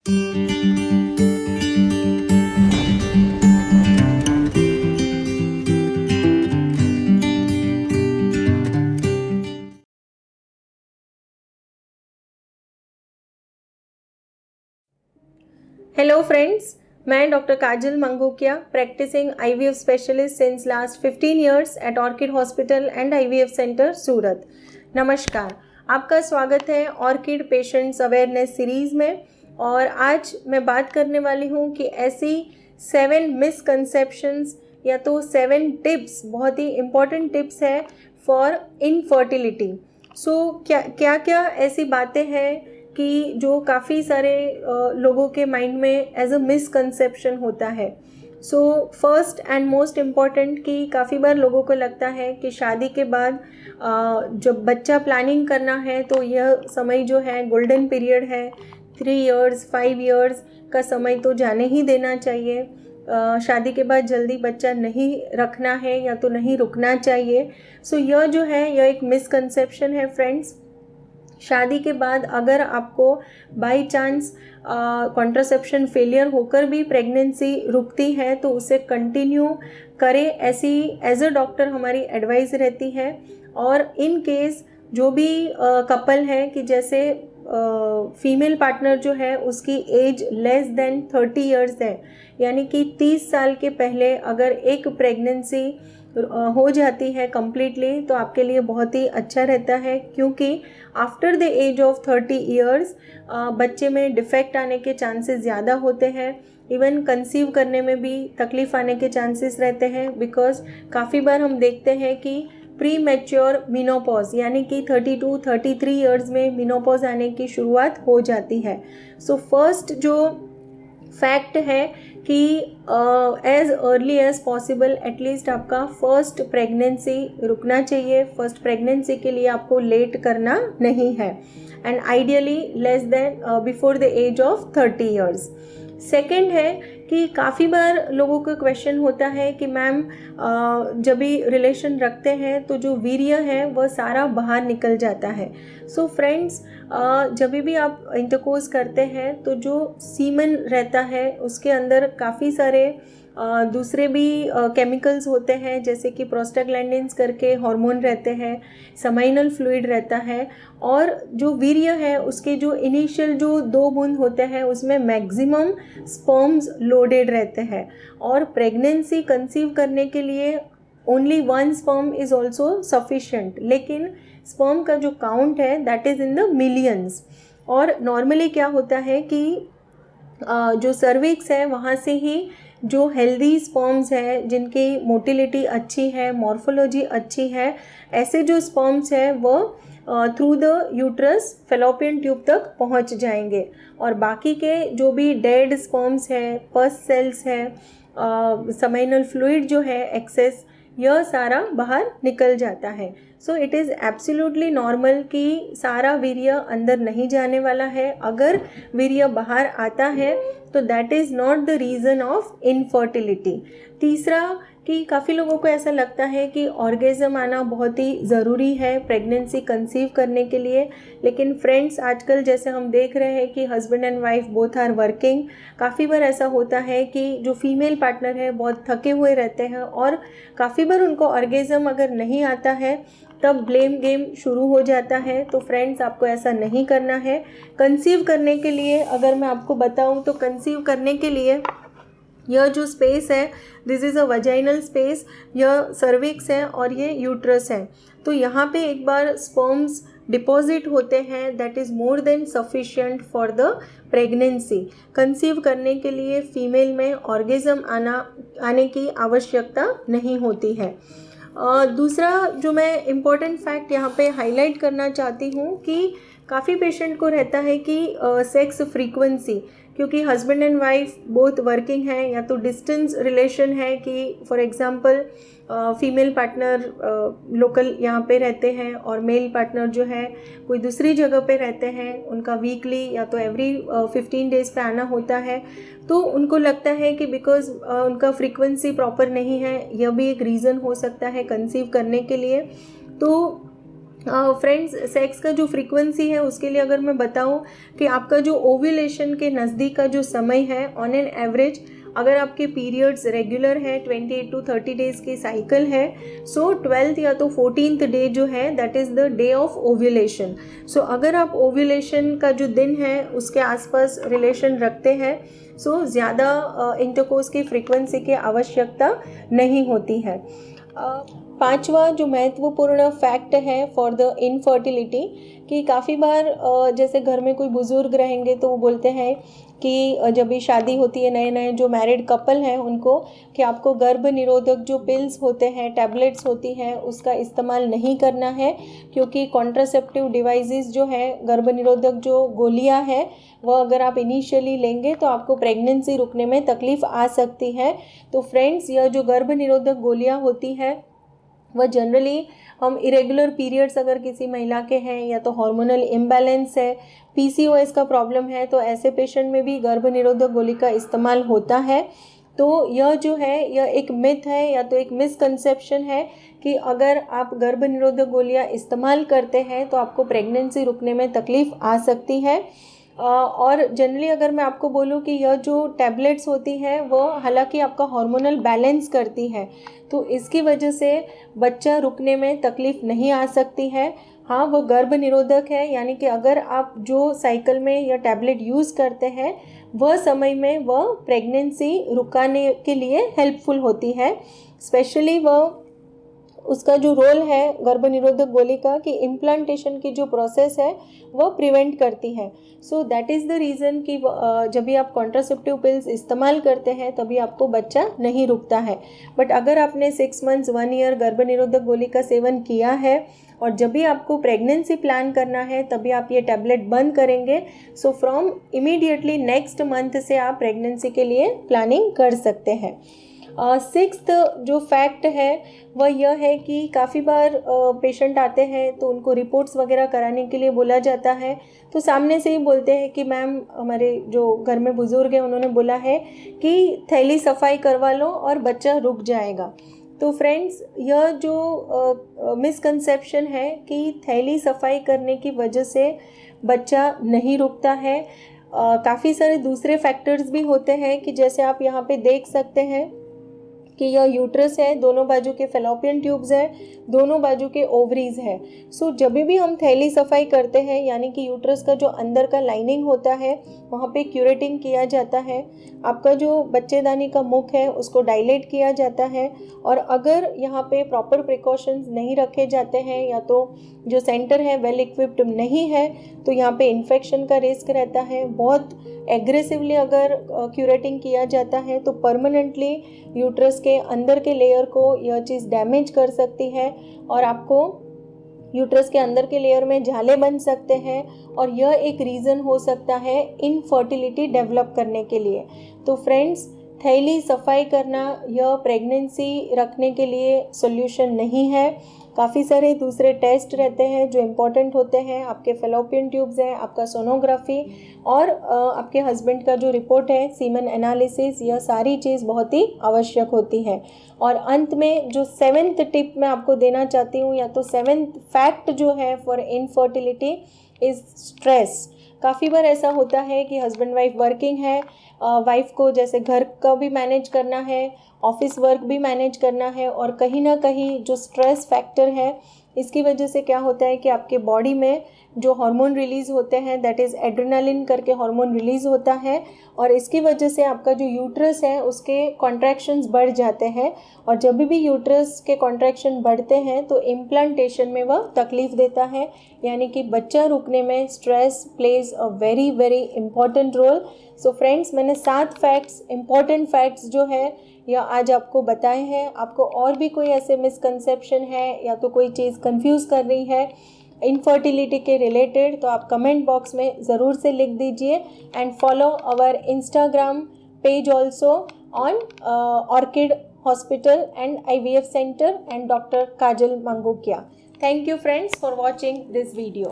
Hello friends, मैं doctor Kajal Mangokiya, practicing IVF specialist since last 15 years at Orchid hospital and IVF centre Surat. नमस्कार, आपका स्वागत है ऑर्किड पेशेंट्स अवेयरनेस सीरीज़ में। और आज मैं बात करने वाली हूँ कि ऐसी 7 मिसकंसेप्शंस या तो 7 टिप्स, बहुत ही इम्पॉर्टेंट टिप्स है फॉर इनफर्टिलिटी। सो क्या क्या ऐसी बातें हैं कि जो काफ़ी सारे लोगों के माइंड में एज अ मिसकंसेप्शन होता है। So first and most important कि काफ़ी बार लोगों को लगता है कि शादी के बाद जब बच्चा प्लानिंग करना है तो यह समय जो है गोल्डन पीरियड है, 3 इयर्स 5 इयर्स का समय तो जाने ही देना चाहिए। शादी के बाद जल्दी बच्चा नहीं रखना है या तो नहीं रुकना चाहिए। सो यह जो है यह एक मिसकंसेप्शन है फ्रेंड्स। शादी के बाद अगर आपको बाय चांस कॉन्ट्रासेप्शन फेलियर होकर भी प्रेगनेंसी रुकती है तो उसे कंटिन्यू करें, ऐसी एज अ डॉक्टर हमारी एडवाइस रहती है। और इन केस जो भी कपल है कि जैसे फीमेल पार्टनर जो है उसकी एज लेस देन 30 इयर्स है, यानी कि 30 साल के पहले अगर एक प्रेगनेंसी हो जाती है कम्प्लीटली तो आपके लिए बहुत ही अच्छा रहता है, क्योंकि after the age of 30 years बच्चे में डिफेक्ट आने के चांसेस ज़्यादा होते हैं। इवन कंसीव करने में भी तकलीफ़ आने के चांसेस रहते हैं, बिकॉज काफ़ी बार हम देखते हैं कि प्री मैच्योर मीनोपॉज यानी कि 32-33 इयर्स में मीनोपॉज आने की शुरुआत हो जाती है। सो फर्स्ट जो फैक्ट है कि as early as possible at least आपका फर्स्ट प्रेगनेंसी रुकना चाहिए। फर्स्ट प्रेगनेंसी के लिए आपको लेट करना नहीं है, and ideally less than before the age of 30 years. Second है कि काफ़ी बार लोगों को क्वेश्चन होता है कि मैम जब भी रिलेशन रखते हैं तो जो वीर्य है वह सारा बाहर निकल जाता है। सो फ्रेंड्स, जब भी आप इंटरकोर्स करते हैं तो जो सीमन रहता है उसके अंदर काफ़ी सारे दूसरे भी केमिकल्स होते हैं, जैसे कि प्रोस्टाग्लैंडिन्स करके हार्मोन रहते हैं, समाइनल फ्लूइड रहता है, और जो वीर्य है उसके जो इनिशियल जो 2 बूंद होते हैं उसमें मैक्सिमम स्पर्म्स लोडेड रहते हैं। और प्रेगनेंसी कंसीव करने के लिए only 1 sperm is also sufficient, लेकिन स्पर्म का जो काउंट है that is in the millions. और नॉर्मली क्या होता है कि जो सर्विक्स है वहाँ से ही जो हेल्दी स्पर्म्स है, जिनकी मोटिलिटी अच्छी है, मॉर्फोलॉजी अच्छी है, ऐसे जो स्पर्म्स है वो through the uterus fallopian tube तक पहुंच जाएंगे। और बाकी के जो भी डेड स्पर्म्स है, पस सेल्स है, समाइनल फ्लूइड जो है एक्सेस, यह सारा बाहर निकल जाता है। So it is absolutely normal कि सारा वीर्य अंदर नहीं जाने वाला है। अगर वीर्य बाहर आता है तो that is not the reason of infertility. तीसरा कि काफ़ी लोगों को ऐसा लगता है कि ऑर्गेज़म आना बहुत ही ज़रूरी है प्रेगनेंसी कंसीव करने के लिए, लेकिन फ्रेंड्स आजकल जैसे हम देख रहे हैं कि husband and wife both are working, काफ़ी बार ऐसा होता है कि जो फीमेल पार्टनर है बहुत थके हुए रहते हैं और काफ़ी बार उनको ऑर्गेज़म अगर नहीं आता है तब ब्लेम गेम शुरू हो जाता है। तो फ्रेंड्स, आपको ऐसा नहीं करना है। कंसीव करने के लिए अगर मैं आपको बताऊं तो कंसीव करने के लिए यह जो स्पेस है, this is a vaginal space, यह सर्विक्स है और ये यूट्रस है। तो यहाँ पे एक बार स्पर्म्स डिपॉजिट होते हैं, that is more than sufficient for the pregnancy. Conceive करने के लिए फीमेल में ऑर्गेज़म आने की आवश्यकता नहीं होती है। दूसरा जो मैं इम्पॉर्टेंट फैक्ट यहाँ पे हाईलाइट करना चाहती हूँ कि काफ़ी पेशेंट को रहता है कि सेक्स फ्रीक्वेंसी, क्योंकि husband and wife both working हैं या तो डिस्टेंस रिलेशन है कि for example female partner local यहाँ पे रहते हैं और मेल पार्टनर जो है कोई दूसरी जगह पे रहते हैं, उनका वीकली या तो एवरी 15 डेज़ पे आना होता है, तो उनको लगता है कि बिकॉज़ उनका फ्रीक्वेंसी प्रॉपर नहीं है, यह भी एक रीज़न हो सकता है कंसीव करने के लिए। तो फ्रेंड्स, सेक्स का जो फ्रीक्वेंसी है उसके लिए अगर मैं बताऊं कि आपका जो ओव्यूलेशन के नज़दीक का जो समय है, ऑन एन एवरेज अगर आपके पीरियड्स रेगुलर है 28 to 30 डेज़ की साइकिल है, सो 12th या तो 14th डे जो है that is the day of ovulation. So अगर आप ओव्यूलेशन का जो दिन है उसके आसपास रिलेशन रखते हैं, सो ज़्यादा इंटरकोर्स की फ्रीक्वेंसी की आवश्यकता नहीं होती है। पांचवा जो महत्वपूर्ण फैक्ट है फॉर द इनफर्टिलिटी, कि काफ़ी बार जैसे घर में कोई बुज़ुर्ग रहेंगे तो वो बोलते हैं कि जब भी शादी होती है, नए नए जो मैरिड कपल हैं उनको, कि आपको गर्भ निरोधक जो पिल्स होते हैं, टैबलेट्स होती हैं, उसका इस्तेमाल नहीं करना है, क्योंकि कॉन्ट्रासेप्टिव डिवाइसेस जो हैं, गर्भ निरोधक जो गोलियां हैं, वह अगर आप इनिशियली लेंगे तो आपको प्रेगनेंसी रुकने में तकलीफ़ आ सकती है। तो फ्रेंड्स, यह जो गर्भ निरोधक गोलियां होती हैं वह जनरली हम इरेगुलर पीरियड्स अगर किसी महिला के हैं, या तो हार्मोनल इम्बैलेंस है, पीसीओएस का प्रॉब्लम है, तो ऐसे पेशेंट में भी गर्भ निरोधक गोली का इस्तेमाल होता है। तो यह जो है यह एक मिथ है या तो एक मिसकंसेप्शन है कि अगर आप गर्भ निरोधक गोलियां इस्तेमाल करते हैं तो आपको प्रेगनेंसी रुकने में तकलीफ़ आ सकती है। और जनरली अगर मैं आपको बोलूँ कि यह जो टैबलेट्स होती हैं वो हालांकि आपका हार्मोनल बैलेंस करती है, तो इसकी वजह से बच्चा रुकने में तकलीफ़ नहीं आ सकती है। हाँ, वो गर्भ निरोधक है, यानी कि अगर आप जो साइकिल में यह टैबलेट यूज़ करते हैं वह समय में वह प्रेगनेंसी रुकाने के लिए हेल्पफुल होती है। स्पेशली वह उसका जो रोल है गर्भ निरोधक गोली का, कि इम्प्लांटेशन की जो प्रोसेस है वह प्रिवेंट करती है। So that is the reason कि जब भी आप कॉन्ट्रासेप्टिव पिल्स इस्तेमाल करते हैं तभी आपको बच्चा नहीं रुकता है। बट अगर आपने 6 months 1 year गर्भ निरोधक गोली का सेवन किया है और जब भी आपको प्रेगनेंसी प्लान करना है तभी आप ये टैबलेट बंद करेंगे, so from immediately next month से आप प्रेगनेंसी के लिए प्लानिंग कर सकते हैं। सिक्स्थ जो फैक्ट है वह यह है कि काफ़ी बार पेशेंट आते हैं तो उनको रिपोर्ट्स वगैरह कराने के लिए बोला जाता है, तो सामने से ही बोलते हैं कि मैम हमारे जो घर में बुज़ुर्ग हैं उन्होंने बोला है कि थैली सफाई करवा लो और बच्चा रुक जाएगा। तो फ्रेंड्स, यह जो मिसकंसेप्शन है कि थैली सफाई करने की वजह से बच्चा नहीं रुकता है। काफ़ी सारे दूसरे फैक्टर्स भी होते हैं कि जैसे आप यहाँ पे देख सकते हैं कि यह यूट्रस है, दोनों बाजू के फेलोपियन ट्यूब्स हैं, दोनों बाजू के ओवरीज है। सो जब भी हम थैली सफाई करते हैं, यानी कि यूट्रस का जो अंदर का लाइनिंग होता है वहाँ पे क्यूरेटिंग किया जाता है, आपका जो बच्चेदानी का मुख है उसको डायलेट किया जाता है। और अगर यहाँ पे प्रॉपर प्रिकॉशंस नहीं रखे जाते हैं या तो जो सेंटर है वेल इक्विप्ड नहीं है तो यहाँ पे इन्फेक्शन का रिस्क रहता है। बहुत एग्रेसिवली अगर क्यूरेटिंग किया जाता है तो परमानेंटली यूट्रस के अंदर के लेयर को यह चीज़ डैमेज कर सकती है और आपको यूट्रस के अंदर के लेयर में झाले बन सकते हैं, और यह एक रीज़न हो सकता है इनफर्टिलिटी डेवलप करने के लिए। तो फ्रेंड्स, थैली सफाई करना यह प्रेगनेंसी रखने के लिए सॉल्यूशन नहीं है। काफ़ी सारे दूसरे टेस्ट रहते हैं जो इम्पॉर्टेंट होते हैं, आपके फेलोपियन ट्यूब्स हैं, आपका सोनोग्राफी और आपके हस्बैंड का जो रिपोर्ट है सीमन एनालिसिस, यह सारी चीज़ बहुत ही आवश्यक होती है। और अंत में जो 7th टिप मैं आपको देना चाहती हूँ या तो 7th फैक्ट जो है फॉर इनफर्टिलिटी इज़ स्ट्रेस। काफ़ी बार ऐसा होता है कि हस्बैंड वाइफ वर्किंग है, वाइफ को जैसे घर का भी मैनेज करना है, ऑफिस वर्क भी मैनेज करना है, और कहीं ना कहीं जो स्ट्रेस फैक्टर है इसकी वजह से क्या होता है कि आपके बॉडी में जो हार्मोन रिलीज़ होते हैं दैट इज़ एड्रेनालिन करके हार्मोन रिलीज़ होता है, और इसकी वजह से आपका जो यूट्रस है उसके कॉन्ट्रैक्शंस बढ़ जाते हैं, और जब भी यूट्रस के कॉन्ट्रैक्शन बढ़ते हैं तो इम्प्लांटेशन में वह तकलीफ़ देता है, यानी कि बच्चा रुकने में stress plays a very very important role. So friends, मैंने 7 फैक्ट्स, इम्पॉर्टेंट फैक्ट्स जो है या आज आपको बताए हैं। आपको और भी कोई ऐसे मिसकंसेप्शन है या तो कोई चीज़ कंफ्यूज कर रही है इनफर्टिलिटी के रिलेटेड, तो आप कमेंट बॉक्स में ज़रूर से लिख दीजिए। And follow our Instagram page also on Orchid hospital and IVF centre and doctor Kajal Mangokiya. Thank you friends for watching this video.